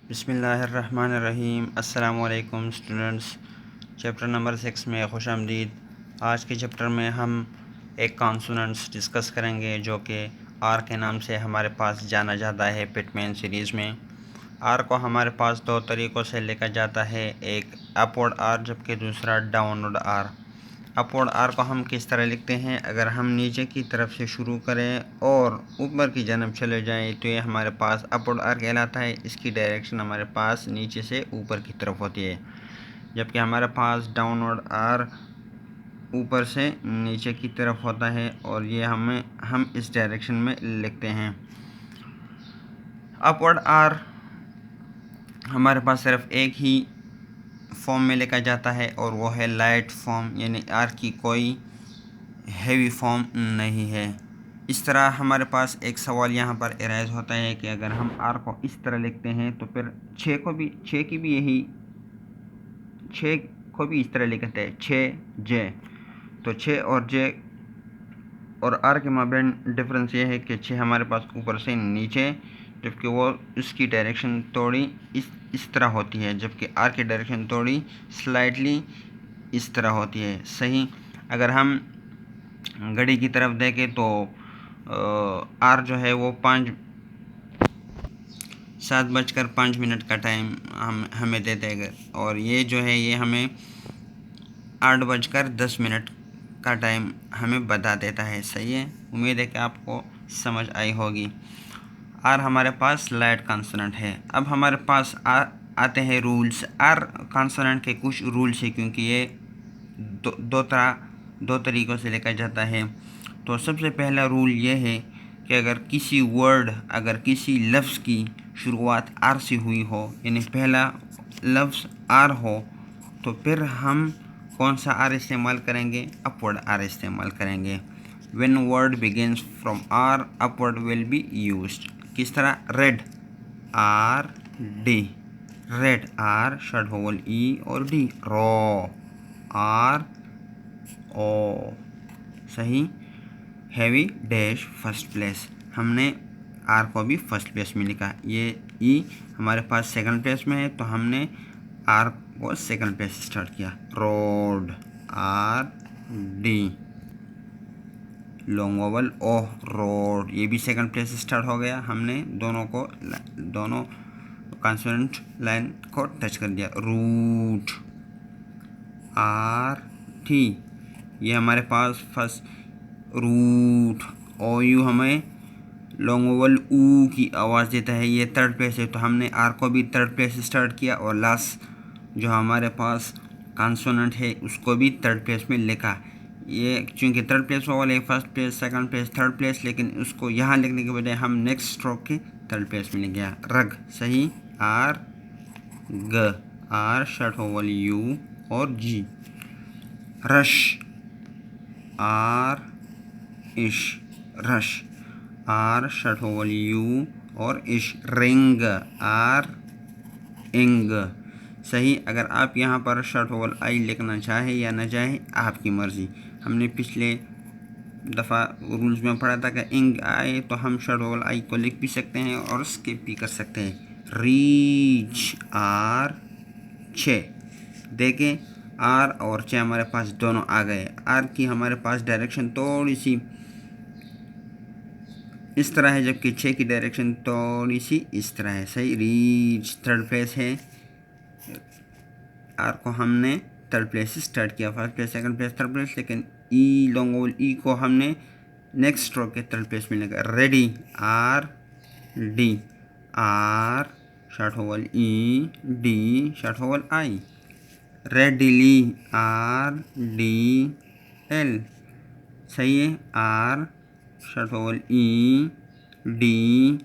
बिस्मिल्लाहिर्रहमानिर्रहीम। अस्सलामुअलैकुम students. Chapter number 6 में खुश आमदीद। आज के चैप्टर में हम एक कॉन्सोनेंट्स डिस्कस करेंगे जो कि आर के नाम से हमारे पास जाना जाता है पिटमैन सीरीज़ में। आर को हमारे पास दो तरीक़ों से लिखा जाता है, एक अपवर्ड आर जबकि दूसरा डाउनवर्ड आर। अपवर्ड आर को हम किस तरह लिखते हैं, अगर हम नीचे की तरफ से शुरू करें और ऊपर की जानब चले जाएं तो ये हमारे पास अपवर्ड आर कहलाता है। इसकी डायरेक्शन हमारे पास नीचे से ऊपर की तरफ होती है, जबकि हमारे पास डाउनवर्ड आर ऊपर से नीचे की तरफ होता है और ये हम इस डायरेक्शन में लिखते हैं। अपवर्ड आर हमारे पास सिर्फ एक ही फॉर्म में लिखा जाता है और वो है लाइट फॉर्म, यानी आर की कोई हैवी फॉर्म नहीं है। इस तरह हमारे पास एक सवाल यहाँ पर एराइज होता है कि अगर हम आर को इस तरह लिखते हैं तो फिर 6 को भी इस तरह लिखते हैं 6 जे। तो 6 और जे और आर के माबैन डिफरेंस ये है कि 6 हमारे पास ऊपर से नीचे, जबकि वो इसकी डायरेक्शन थोड़ी इस तरह होती है, जबकि आर की डायरेक्शन थोड़ी स्लाइटली इस तरह होती है। सही। अगर हम घड़ी की तरफ देखें तो आर जो है वो 7:05 का टाइम हमें दे देगा और ये जो है ये हमें 8:10 का टाइम हमें बता देता है। सही है, उम्मीद है कि आपको समझ आई होगी। आर हमारे पास लाइट कॉन्सोनेंट है। अब हमारे पास आते हैं रूल्स। आर कॉन्सोनेंट के कुछ रूल्स है क्योंकि ये दो तरीक़ों से लिखा जाता है। तो सबसे पहला रूल ये है कि अगर किसी लफ्ज़ की शुरुआत आर से हुई हो, यानी पहला लफ्ज़ आर हो, तो फिर हम कौन सा आर इस्तेमाल करेंगे? अपवर्ड आर इस्तेमाल करेंगे। When word begins from R, upward will be used. किस तरह? Read, R D, read, R short vowel E और डी, रॉ, आर ओ। सही। हैवी डैश फर्स्ट प्लेस, हमने आर को भी फर्स्ट प्लेस में लिखा। ये ई हमारे पास सेकंड प्लेस में है तो हमने आर को सेकंड प्लेस से स्टार्ट किया। Road, R D, long vowel O, road, ये भी सेकंड प्लेस से स्टार्ट हो गया। हमने दोनों कॉन्सोनेंट लाइन को टच कर दिया। रूट, आर टी, ये हमारे पास फर्स्ट रूट। ओ यू हमें लॉन्ग वोवल ऊ की आवाज़ देता है, ये थर्ड प्लेस है तो हमने आर को भी थर्ड प्लेस से स्टार्ट किया और लास्ट जो हमारे पास कॉन्सोनेंट है उसको भी थर्ड प्लेस में लिखा। ये चूँकि थर्ड प्लेस वाले first place, second place, third place, लेकिन उसको यहाँ लिखने के बजाय हम नेक्स्ट स्ट्रोक के थर्ड प्लेस में लिख गया। रग, सही। आर ग, आर शॉर्ट वोवल यू और G. Rush, R ish, rush, R short vowel U और इश। रिंग, आर इंग। सही। अगर आप यहाँ पर शॉर्ट वोवल आई लिखना चाहे या ना चाहे आपकी मर्ज़ी। हमने पिछले दफ़ा रूल्स में पढ़ा था कि इंग आए तो हम शॉर्ट वोवल आई को लिख भी सकते हैं और स्किप भी कर सकते हैं। Reach, R 6। देखें, आर और 6 हमारे पास दोनों आ गए। आर की हमारे पास डायरेक्शन थोड़ी सी इस तरह है, जबकि 6 की डायरेक्शन थोड़ी सी इस तरह है। सही। रीच थर्ड प्लेस है, आर को हमने थर्ड प्लेस से स्टार्ट किया, first place, second place, third place, लेकिन ई लॉन्ग वोवल ई को हमने नेक्स्ट स्ट्रोक के थर्ड प्लेस में लगा। Ready, R D, R short vowel E, D short vowel I. Readily, R D L. सही है। R short vowel E, D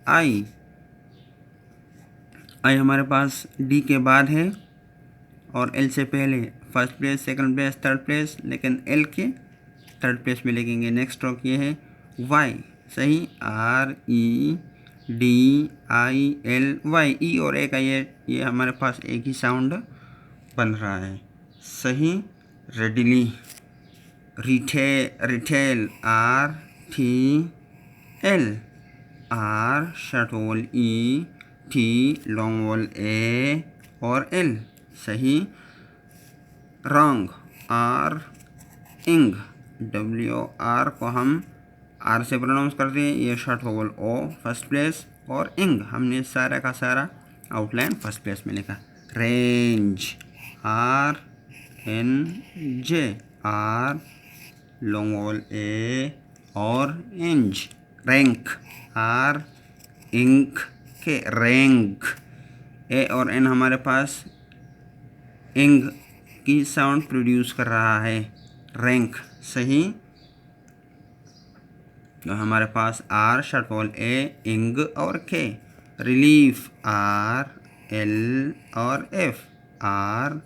I. I हमारे पास डी के बाद है और एल से पहले first place, second place, third place, लेकिन एल के थर्ड प्लेस में लिखेंगे। नेक्स्ट स्ट्रोक ये है वाई। सही। R E D I L Y. E और ए का ये हमारे पास एक ही साउंड बन रहा है। सही। Readily, retail, R T L, R short vowel E, T long vowel A और एल, सही। Wrong, R ing, W R को हम आर से प्रोनाउंस करते हैं, ये short vowel O first place, और इंग हमने सारा का सारा आउटलाइन फर्स्ट प्लेस में लिखा। Range, R N J, R long vowel A और इंज। रैंक, आर इंक के रैंक, ए और एन हमारे पास इंग की साउंड प्रोड्यूस कर रहा है, रैंक, सही। तो हमारे पास आर शॉर्ट वोवल ए, इंग और के। रिलीफ, आर एल और F, R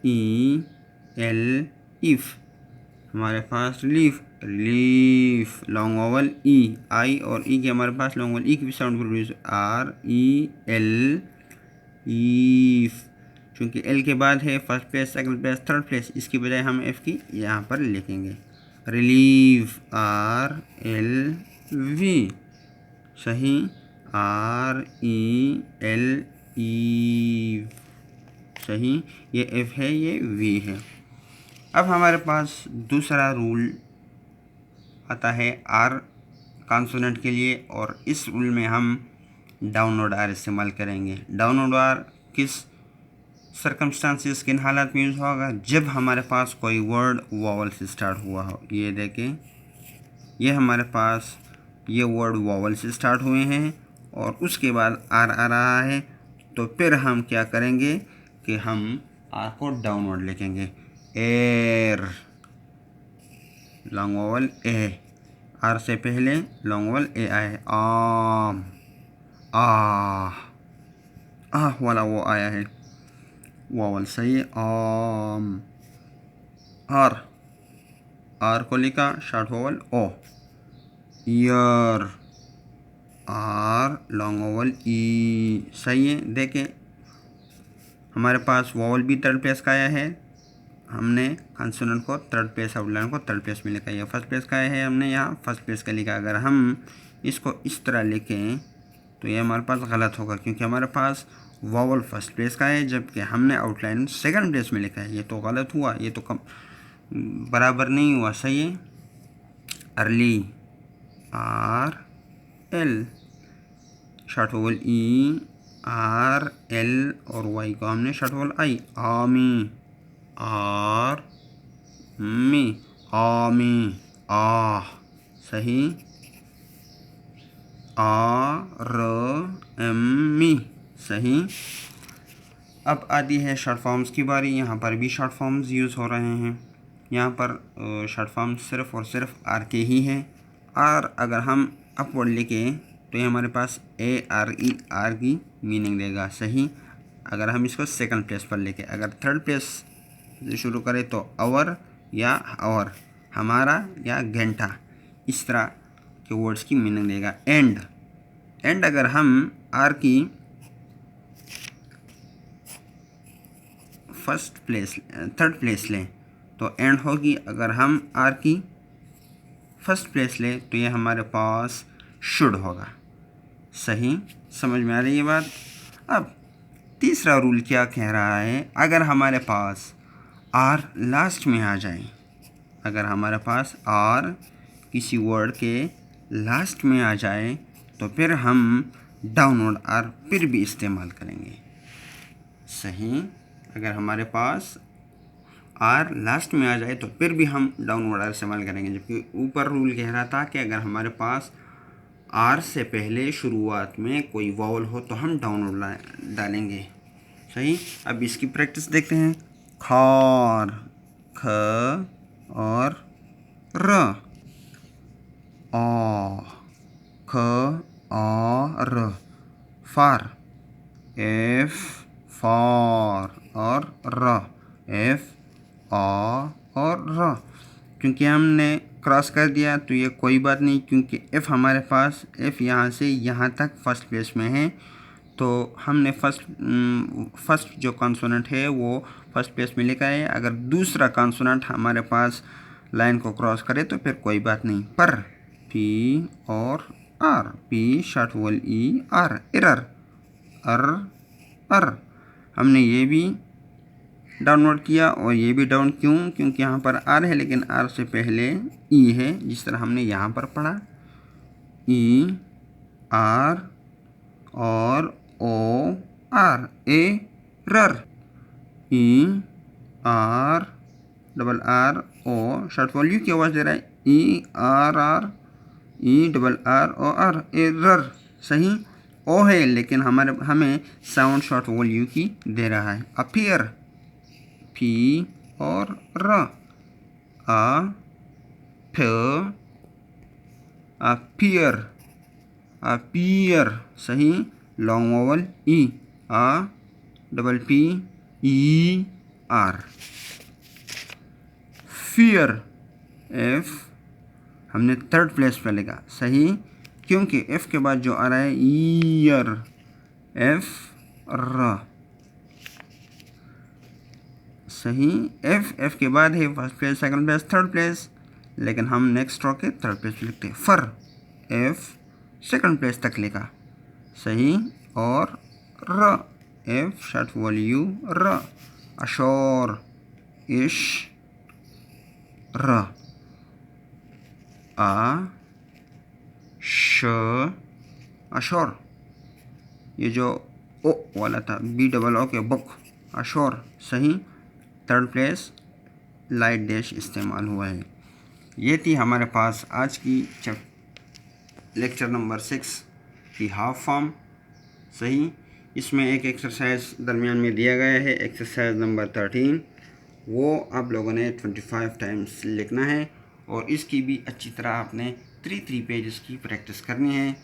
E L if, हमारे पास रिलीफ, रिलीफ लॉन्ग वोवल ई, आई और ई के हमारे पास लॉन्ग वोवल ई की भी sound produce, R E L if. क्योंकि एल के बाद है first place, second place, third place, इसकी बजाय हम एफ की यहाँ पर लिखेंगे। रिलीव, आर एल वी, सही। आर ई एल ई, सही। ये एफ है, ये वी है। अब हमारे पास दूसरा रूल आता है आर कॉन्सोनेंट के लिए, और इस रूल में हम डाउनवर्ड आर इस्तेमाल करेंगे। डाउनवर्ड आर किस सर्कमस्टांसिस, किन हालात में यूज़ होगा, जब हमारे पास कोई वर्ड वॉवल से स्टार्ट हुआ हो। ये देखें, ये हमारे पास ये वर्ड वॉवल से स्टार्ट हुए हैं और उसके बाद आर आ रहा है, तो फिर हम क्या करेंगे कि हम आर को डाउनवर्ड लिखेंगे। Air, long vowel A, R से पहले लॉन्ग वोवल ए आया है। आम, आ वाला वो आया है वोवल, सही। आम, आर को लिखा short vowel O. Year, R long vowel E, सही है। देखें हमारे पास वोवल भी थर्ड प्लेस का आया है, हमने कॉन्सोनेंट को थर्ड प्लेस, आउटलाइन को थर्ड प्लेस में लिखा। ये फर्स्ट प्लेस का है, हमने यहाँ फर्स्ट प्लेस का लिखा। अगर हम इसको इस तरह लिखें तो ये हमारे पास गलत होगा, क्योंकि हमारे पास वोवल फर्स्ट प्लेस का है जबकि हमने आउटलाइन सेकंड प्लेस में लिखा है। ये तो गलत हुआ, ये तो कम बराबर नहीं हुआ, सही है। Early, R L, short vowel E, R L और वाई को हमने शॉर्ट वोवल आई। आमी, आर मी, आमी, आ, सही। आर एम मी, सही। अब आती है शॉर्ट फॉर्म्स की बारी। यहाँ पर भी शॉर्ट फॉर्म्स यूज़ हो रहे हैं। यहाँ पर शॉर्ट फॉर्म सिर्फ और सिर्फ आर के ही हैं। आर अगर हम अपवर्ड लिखें तो ये हमारे पास ए आर ई आर की मीनिंग देगा, सही। अगर हम इसको सेकंड प्लेस पर लिखें, अगर थर्ड प्लेस से शुरू करें तो आवर या आवर, हमारा या घंटा, इस तरह के वर्ड्स की मीनिंग देगा। एंड अगर हम आर की फर्स्ट प्लेस, थर्ड प्लेस लें तो एंड होगी। अगर हम आर की फर्स्ट प्लेस लें तो ये हमारे पास शुड होगा, सही। समझ में आ रही है बात। अब तीसरा रूल क्या कह रहा है, अगर हमारे पास आर लास्ट में आ जाए, अगर हमारे पास आर किसी वर्ड के लास्ट में आ जाए तो फिर हम डाउनवर्ड आर फिर भी इस्तेमाल करेंगे, सही। अगर हमारे पास आर लास्ट में आ जाए तो फिर भी हम डाउनवर्ड आर इस्तेमाल करेंगे, जबकि ऊपर रूल कह रहा था कि अगर हमारे पास आर से पहले शुरुआत में कोई वॉवल हो तो हम डाउनवर्ड डालेंगे, सही। अब इसकी प्रैक्टिस देखते हैं। खार, ख और र, आ, ख आ र। फार, एफ फार और र, एफ आ और र। क्योंकि हमने क्रॉस कर दिया तो ये कोई बात नहीं, क्योंकि एफ़ हमारे पास, एफ़ यहाँ से यहाँ तक फर्स्ट प्लेस में है, तो हमने फर्स्ट जो कॉन्सोनेंट है वो फर्स्ट प्लेस में लिखा है। अगर दूसरा कॉन्सोनेंट हमारे पास लाइन को क्रॉस करे तो फिर कोई बात नहीं। पर, पी और R, P short vowel E, R, error, er. हमने ये भी डाउनलोड किया और ये भी डाउन, क्यों? क्योंकि यहाँ पर आर है लेकिन आर से पहले ई है, जिस तरह हमने यहाँ पर पढ़ा ई आर और O R, error, E R double R O, short for U की आवाज़ दे रहा है, E R R, E double R O R, error. सही, ओ है लेकिन हमें साउंड शॉर्ट वॉल यू की दे रहा है। अपीयर, पी और र, आ फ, अपीयर, अपीयर। सही, लॉन्ग वोवल ई, आ double P E R. Fear, F हमने थर्ड प्लेस पे लिखा। सही, क्योंकि एफ के बाद जो आ रहा है ईयर, एफ र। सही, एफ के बाद है first place, second place, third place, लेकिन हम नेक्स्ट रॉ के थर्ड प्लेस पे लिखते हैं। फर, एफ सेकंड प्लेस तक लिखा। सही, और र, एफ शॉर्ट वॉल यू र। अशोर, इश र, आ श अशोर। ये जो ओ वाला था बी डबल ओ के बुक, अशोर। सही, थर्ड प्लेस लाइट डैश इस्तेमाल हुआ है। ये थी हमारे पास आज की लेक्चर नंबर 6 की हाफ फॉर्म। सही, इसमें एक एक्सरसाइज दरमियान में दिया गया है, एक्सरसाइज नंबर 13, वो आप लोगों ने 25 टाइम्स लिखना है और इसकी भी अच्छी तरह आपने 3 पेजेस की प्रैक्टिस करनी है।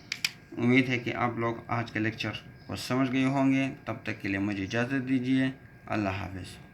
उम्मीद है कि आप लोग आज के लेक्चर को समझ गए होंगे। तब तक के लिए मुझे इजाज़त दीजिए। अल्लाह हाफ़िज़।